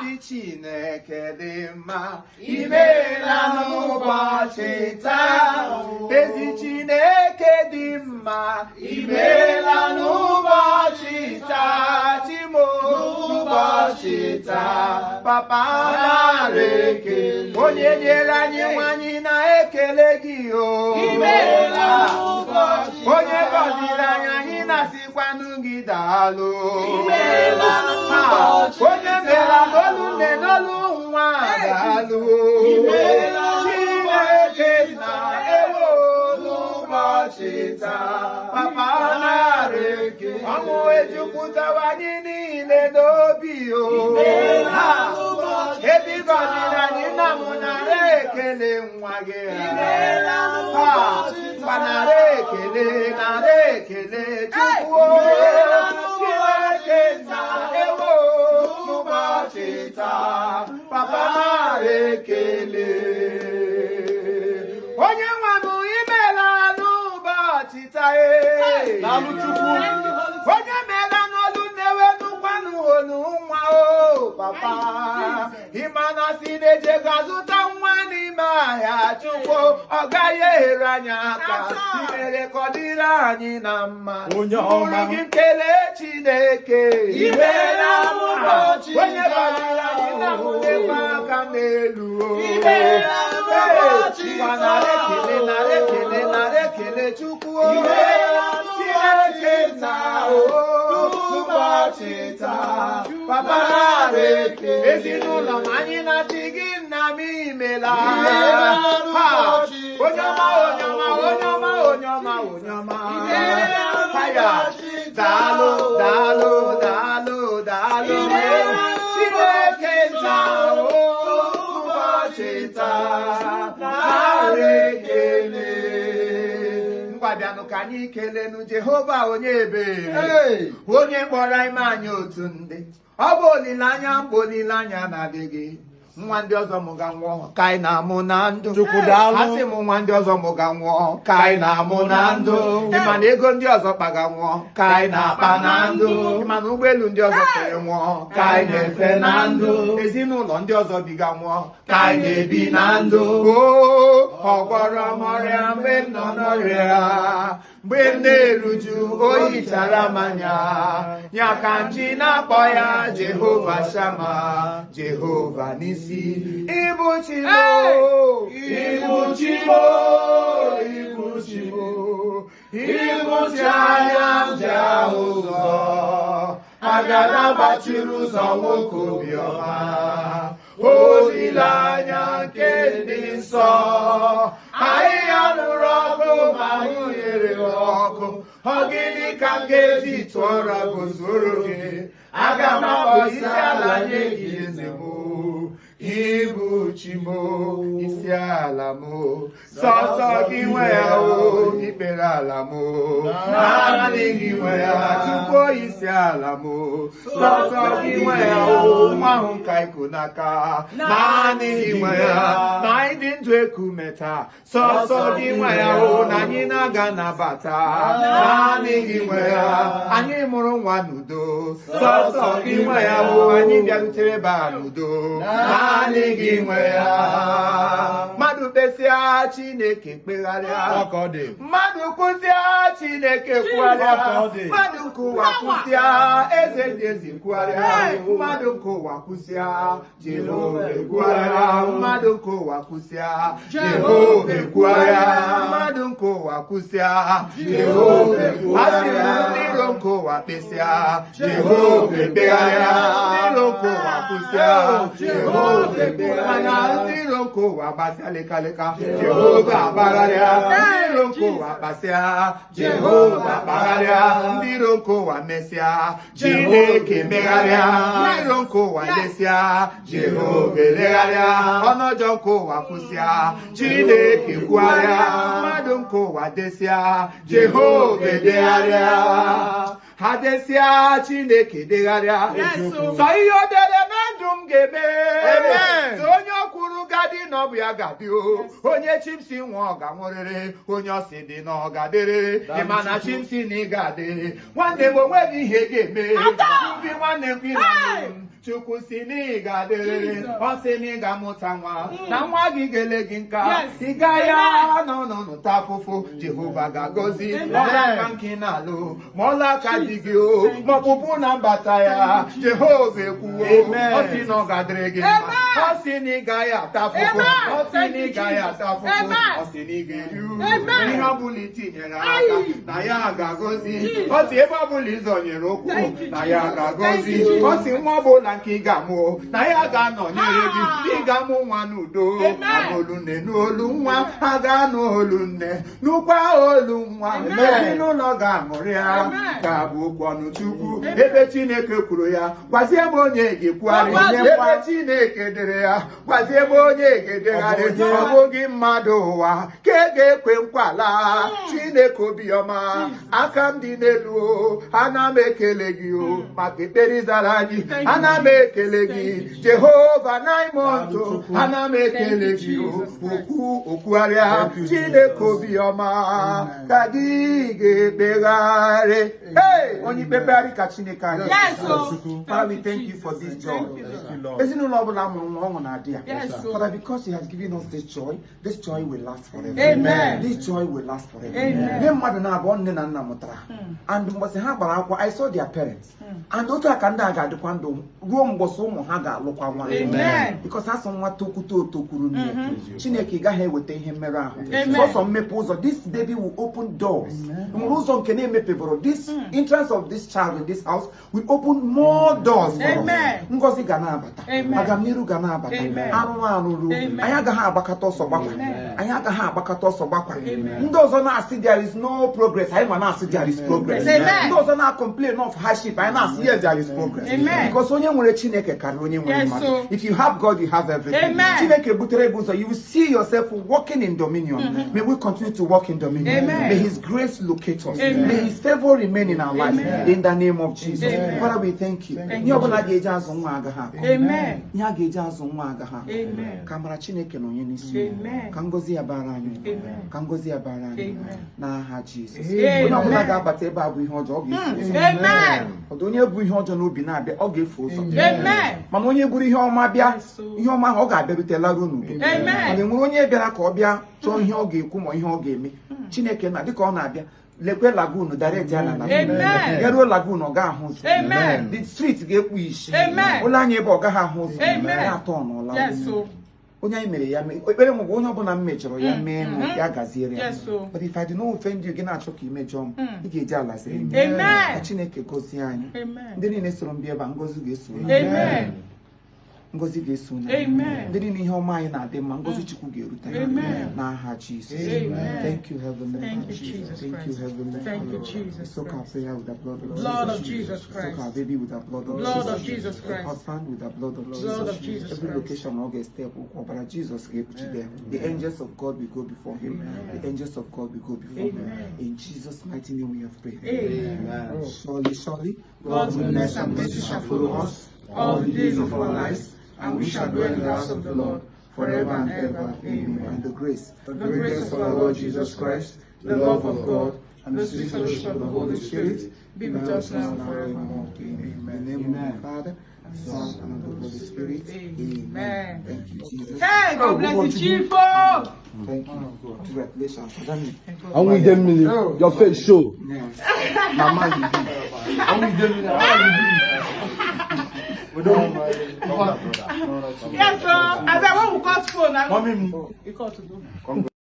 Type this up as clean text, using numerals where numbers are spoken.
ezi Chineke dị mma imeela n'ụbọchị taa. Ezi Chineke dị mma imeela n'ụbọchị taa. Chimo n'ụbọchị taa. Papa nara ekele. Onye nyere anyị nwanyị na-ekele gị o. Imeela n'ụbọchị taa. Onye gọziri anyị na-asịkwanụ gị daalụ. Imeela n'ụbọchị taa. Onye mere n'olu nne n'olu nwa daalụ. Imeela Chineke na ewo n'ụbọchị taa. Papa nara ekele. Ọmụ ejupụtawa anyị niile n'obi o. Imeela n'ụbọchị taa. Ebe ị gọziri anyị nna m nara ekele nwa gị. Imeela n'ụbọchị taa. Nara ekele, nara ekele Chukwu. Chineke na ewo n'ụbọchị taa. Papa nara ekele. Onye nwa m imeela n'ụbọchị taa. Onye meela n'olu nnewe n'ụkwanụ olu nwa o. Papa ịma na si na-eje ga-azụta nwa n'ime ahịa Chukwu ọ gaghị ehere anyị aka. Imere ka ọ dịrị anyị na mma. Bụrụ gị kelee Chineke. Imeela n'ụbọchị taa. Onye gọziri anyị na mụlekwa aka n'elu o. Imeela n'ụbọchị taa. Nara ekele, nara ekele, nara ekele Chukwu o. Chineke na ụbọchị taa. Papa nara ekele. Ezinụlọ m anyị na-asị gị nna m imela. Onye ọma, onye ọma, onye ọma, onye ọma, onye ọma. Daalụ, daalụ, daalụ, daalụ. Chineke taa ụbọchị taa. Nara ekele. Ngwabịanụ ka anyị kelenu Jehova onye ebere. Onye kpọrọ ime anyị otu ndị. Ọ bụ olileanya mgbe olileanya na-adịghị. Nwa ndị ọzọ mụ ga nwụọ ka anyị na-amụ na ndụ. Asị m nwa ndị ọzọ mụ ga nwụọ ka anyị na-amụ na ndụ. Ịma na ego ndị ọzọ kpaga nwụọ ka anyị na-akpa na ndụ. Ịma na ụgbọelu ndị ọzọ fere nwụọ ka anyị na-efe na ndụ. Ezinụlọ ndị ọzọ biga nwụọ ka anyị na-ebi na ndụ. Ọ gwọrọ m ọrịa mgbe m nọ n'ọrịa. Mgbe m na-eruju o hichara m anya. Ya ka m ji na-akpọ ya Jehova Shama, Jehova n'isi. Ịbụ Chimo, ịbụ Chimo, ịbụ Chimo, ịbụ chi anya m ji ahụ ụzọ. Agada gbachiri ụzọ nwoke obiọma. Olileanya nke ndị nsọ. Ahịhịa nụrụ ọkụ ma ahụ ghere ọkụ. Ọ gịnị ka m ga-eji tụọrọ gozoro gị? Aga m akpọ isi ala nye gị eze m. Ịbụ Chimo, isi ala m. Sọsọ gị nwe ya o, ikpere ala m. Naanị gị nwe ya Chukwu isi ala m. Sọsọ gị nwe ya o, nwa ahụ nka iko n'aka. Naanị gị nwe ya na anyị dị ndụ ekume taa. Sọsọ gị nwe ya o, na anyị na-aga nabata. Naanị gị nwe ya anyị mụrụ nwa n'udo. Sọsọ gị nwe ya o, anyị bịarutere ebe a n'udo. Naanị gị nwe ya. Mmadụ kpesịa Chineke kpegharịa. Mmadụ kwụsịa Chineke kwugharịa. Mmadụ nke ụwa kwụsịa eze ndị ezi kwugharịa. Mmadụ nke ụwa kwụsịa Jehova kwugharịa. Mmadụ nke ụwa kwụsịa Jehova kwugharịa. Mmadụ nke ụwa kwụsịa Jehova kwugharịa. Asị m ndị iro nke ụwa kpesịa Jehova kpegharịa. Ndị iro nke ụwa kwụsịa Jehova. Mana ndị iro nke ụwa gbasịa lekaleka Jehova agbagharịa. Ndị iro nke ụwa gbasịa Jehova agbagharịa. Ndị iro nke ụwa mesịa Chineke megharịa. Ndị iro nke ụwa lesịa Jehova elegharịa. Ọnọdụ nke ụwa kwụsịa Chineke kwugharịa. Mmadụ nke ụwa desịa Jehova edegharịa. Ha desịa Chineke degharịa. Sọ ihe o dere na ndụ m ga-eme. So onye ọ kwuru ga dị na ọ bụ ya ga-adị o onye chimsi nwa ọ ga-nwụrịrị onye ọ si dị na ọ ga-adịrịrị ị ma na chimsi na ị ga-adị nwanne m onweghị ihe ga-eme ndị nwanne m Chukwu si na ị ga-adịrịrị ọ sị na ị ga-amụta nwa na nwa gị ga-ele gị nka ị gaghị n'ọnọnụ ta afụfụ Jehova ga-agọzi ọla aka nke na-alụ ma ọla aka dị gị o ma ọpụpụ na mbata ya Jehova ekwuo ọ sị na ọ ga-adịrị gị mma ọ sị na ị gaghị ata afụfụ ọ sị na ị gaghị ata afụfụ ọ sị na ị ga-eri uru ihe ọ bụla itinyere aka na ya ga-agọzi ọ sị ebe ọ bụla ịzọnyere ụkwụ na ya ga-agọzi ọ sị nwa ọbụla nke ị ga-amụ na ya ga-anọnyere gị ị ga-amụ nwa n'udo anụolu nne n'olu nwa ha ga-anụ olu nne n'ụkwa olu nwa ezinụlọ ga-aṅụrịa ga-abụ okwu ọnụ Chukwu ebe Chineke kwuru ya gwazie ebe onye ga-ekwugharị ebe Chineke dere ya gwazie ebe onye ga-edegharị ọ bụghị mmadụ ụwa ka e ga-ekwe nkwala Chineke obiọma aka m dị n'elu ana m ekele gị o maka ekpere ịzara anyị ana m ekele gị Jehova naimọntụ ana m ekele gị okwugharịa Chineke obiọma ka gị ga-ekpegharị onye ikpegharị ka Chineke anyị Father, we thank you for this joy. Ezinụlọ ọbụla mụrụ nwa ọṅụ na-adị ya Father, because he has given us this joy will last forever. Amen. This joy will last forever. Amen. Ndị mmadụ na-abụọ nne na nna mụtara and mgbọsị ha gbara akwụkwọ I saw their parents and otu aka ndị a ga-adịkwa ndụ ruo mgbọsị ụmụ ha ga-alụkwa nwa because asọ nwa tokwute otokwuru nne Chineke gaghị eweta ihe mmerụ ahụ sọsọ mmepe ụzọ this baby will open doors nwere ụzọ nke na-emepebụrụ this entrance of this child in this house will open more doors for us. Ngozi ga na-abata agamniru ga na-abata arụ ruo anyị agaghị agbakọta ọsọ gbakwa anyị agaghị agbakọta ọsọ gbakwa ndị ọzọ na-asị there is no progress anyị ma na-asị there is progress ndị ọzọ na-complain of hardship anyị na-asị yes there is progress because onye nwere Chineke karịrị onye nwere mmadụ. If you have God you have everything. Chineke butere gị ụzọ you will see yourself walking in dominion. May we continue to walk in dominion. May his grace locate us. May his favor remain in our lives in the name of Jesus. Father, we thank you. Ihe ọbụla ga-eji azụ nwa agaghị akọ ihe a ga-eji azụ nwa agaghị akọ ka amara Chineke na onye n'isi ka ngọzi ya bara anyị ka ngọzi ya bara anyị n'aha Jizọs. Onye ọbụla ga-abata ebe a bụ ihe ọjọọ ọ ga-efu ụzọ onye bụ ihe ọjọọ n'obi na-abịa ọ ga-efu ụzọ mana onye buru ihe ọma bịa ihe ọma ahụ ọ ga-abịarutela ruo n'udo mana enwere onye bịara ka ọ bịa chọọ ihe ọ ga-ekwu ma ihe ọ ga-eme Chineke na dịka ọ na-abịa lekwe lagoon direct ya na garuo lagoon ọ ga-ahụ ụzọ the street ga-ekpu isi ụlọ anya ebe ọ gaghị ahụ ụzọ ya atọ n'ụla onye anyị mere ya ekpere m bụ onye ọbụla m mejọrọ ya mee ya gaziere ya but if I do not offend you gị na-achọ ka imejọ m ị ga-eji ala zere m ka Chineke gozie anyị ndị niile soro m bịa ebe a ngozi ga-eso ngozi ga-eso ndị niile ihe ọma anyị na-adị mma ngozi Chukwu ga-erute n'aha Jizọs. Thank you heavenly Father. Thank you heavenly Father. Soak our prayer with the blood of Jesus Christ. Soak our baby with the blood of Jesus Christ. Husband with the blood of Jesus. Every location all get step over Jesus gave to them. The angels of God will go before him. The angels of God will go before him. In Jesus' mighty name we have prayed. Amen. Surely God's goodness and mercy shall follow us all the days of our lives, and we shall dwell in the house of the Lord forever and ever. Amen. And the grace of our Lord Jesus Christ, the love of God, and the sweet fellowship of the Holy Spirit be with us now and forevermore. Amen. In the name of the Father, and the Son, and of the Holy Spirit. Amen. Thank you, Jesus. Hey, God bless you, Chief. Thank you. Congratulations. Only 10 minutes. Your face show. Mama, you do. Only 10 minutes. Yes, sir. As I want to cut phone, I want to cut to do.